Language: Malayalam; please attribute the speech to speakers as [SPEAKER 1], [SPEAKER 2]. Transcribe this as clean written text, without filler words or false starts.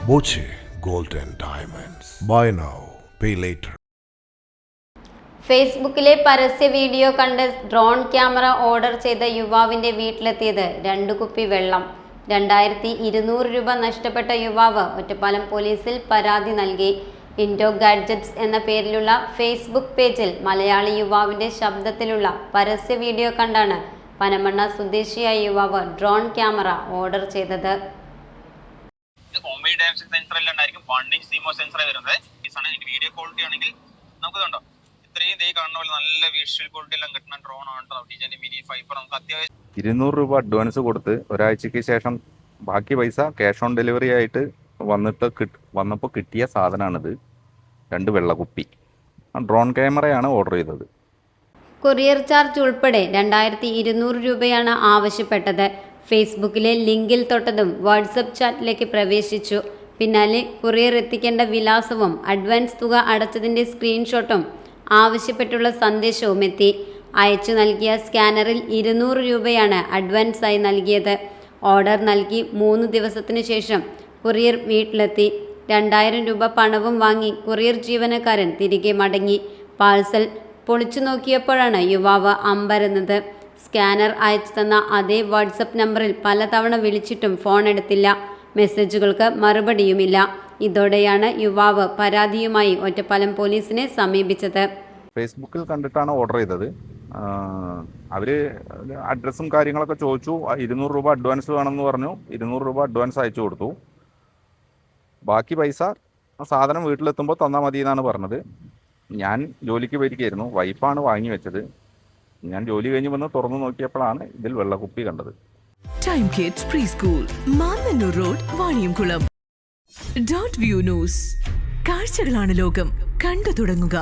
[SPEAKER 1] Boche Gold and Diamonds. Buy now, pay later.
[SPEAKER 2] ഫേസ്ബുക്കിലെ പരസ്യ വീഡിയോ കണ്ട് ഡ്രോൺ ക്യാമറ ഓർഡർ ചെയ്ത യുവാവിന്റെ വീട്ടിലെത്തിയത് 2 കുപ്പി വെള്ളം. 2200 രൂപ നഷ്ടപ്പെട്ട യുവാവ് ഒറ്റപ്പാലം പോലീസിൽ പരാതി നൽകി. ഇൻഡോ ഗാഡ്ജറ്റ്സ് എന്ന പേരിലുള്ള ഫേസ്ബുക്ക് പേജിൽ മലയാളി യുവാവിന്റെ ശബ്ദത്തിലുള്ള പരസ്യ വീഡിയോ കണ്ടാണ് പനമണ്ണ സ്വദേശിയായ യുവാവ് ഡ്രോൺ ക്യാമറ ഓർഡർ ചെയ്തത്.
[SPEAKER 3] വീഡിയോ ക്വാളിറ്റി ആണെങ്കിൽ നമുക്ക് കണ്ടോ ഇത്രയും കാണുന്ന പോലെ നല്ല വിഷ്വൽ ക്വാളിറ്റി എല്ലാം കിട്ടുന്ന ഡ്രോൺ ആണ്. ഡിജന്റെ മിനി ഫൈബർ നമുക്ക് അത്യാവശ്യം
[SPEAKER 4] 200 രൂപ അഡ്വാൻസ് കൊടുത്ത് ഒരാഴ്ചക്ക് ശേഷം ബാക്കി പൈസ ക്യാഷ് ഓൺ ഡെലിവറി ആയിട്ട് വന്നപ്പോൾ കിട്ടിയ സാധനമാണിത്. 2 വെള്ളക്കുപ്പി. ഡ്രോൺ ക്യാമറയാണ് ഓർഡർ ചെയ്തത്.
[SPEAKER 2] കൊറിയർ ചാർജ് ഉൾപ്പെടെ 2200 രൂപയാണ് ആവശ്യപ്പെട്ടത്. ഫേസ്ബുക്കിലെ ലിങ്കിൽ തൊട്ടതും വാട്സപ്പ് ചാറ്റിലേക്ക് പ്രവേശിച്ചു. പിന്നാലെ കൊറിയർ എത്തിക്കേണ്ട വിലാസവും അഡ്വാൻസ് തുക അടച്ചതിൻ്റെ സ്ക്രീൻഷോട്ടും ആവശ്യപ്പെട്ടുള്ള സന്ദേശവും എത്തി. അയച്ചു നൽകിയ സ്കാനറിൽ 200 രൂപയാണ് അഡ്വാൻസായി നൽകിയത്. ഓർഡർ നൽകി 3 ദിവസത്തിനു ശേഷം കൊറിയർ വീട്ടിലെത്തി. 2000 രൂപ പണവും വാങ്ങി കൊറിയർ ജീവനക്കാരൻ തിരികെ മടങ്ങി. പാഴ്സൽ പൊളിച്ചു നോക്കിയപ്പോഴാണ് യുവാവ് അമ്പരന്നത്. സ്കാനർ അയച്ചു തന്ന അതേ വാട്സപ്പ് നമ്പറിൽ പലതവണ വിളിച്ചിട്ടും ഫോൺ എടുത്തില്ല. മെസ്സേജുകൾക്ക് മറുപടിയുമില്ല. ഇതോടെയാണ് യുവാവ് പരാതിയുമായി ഒറ്റപ്പാലം പോലീസിനെ സമീപിച്ചത്.
[SPEAKER 4] ഫേസ്ബുക്കിൽ കണ്ടിട്ടാണ് ഓർഡർ ചെയ്തത്. അവർ അഡ്രസ്സും കാര്യങ്ങളൊക്കെ ചോദിച്ചു. 200 രൂപ അഡ്വാൻസ് വേണമെന്ന് പറഞ്ഞു. 200 രൂപ അഡ്വാൻസ് അയച്ചു കൊടുത്തു. ബാക്കി പൈസ സാധനം വീട്ടിലെത്തുമ്പോൾ തന്നാൽ മതി എന്നാണ് പറഞ്ഞത്. ഞാൻ ജോലിക്ക് പോയിരിക്കുകയായിരുന്നു. വൈഫാണ് വാങ്ങി വെച്ചത്. ഞാൻ ജോലി കഴിഞ്ഞ് വന്ന് തുറന്നു നോക്കിയപ്പോഴാണ് ഇതിൽ വെള്ളക്കുപ്പി കണ്ടത്.
[SPEAKER 5] Time kids pre school, Mannannur road, Vaniyamkulam. Dot view news. കാഴ്ചകളാണ് ലോകം. കണ്ടു തുടങ്ങുക.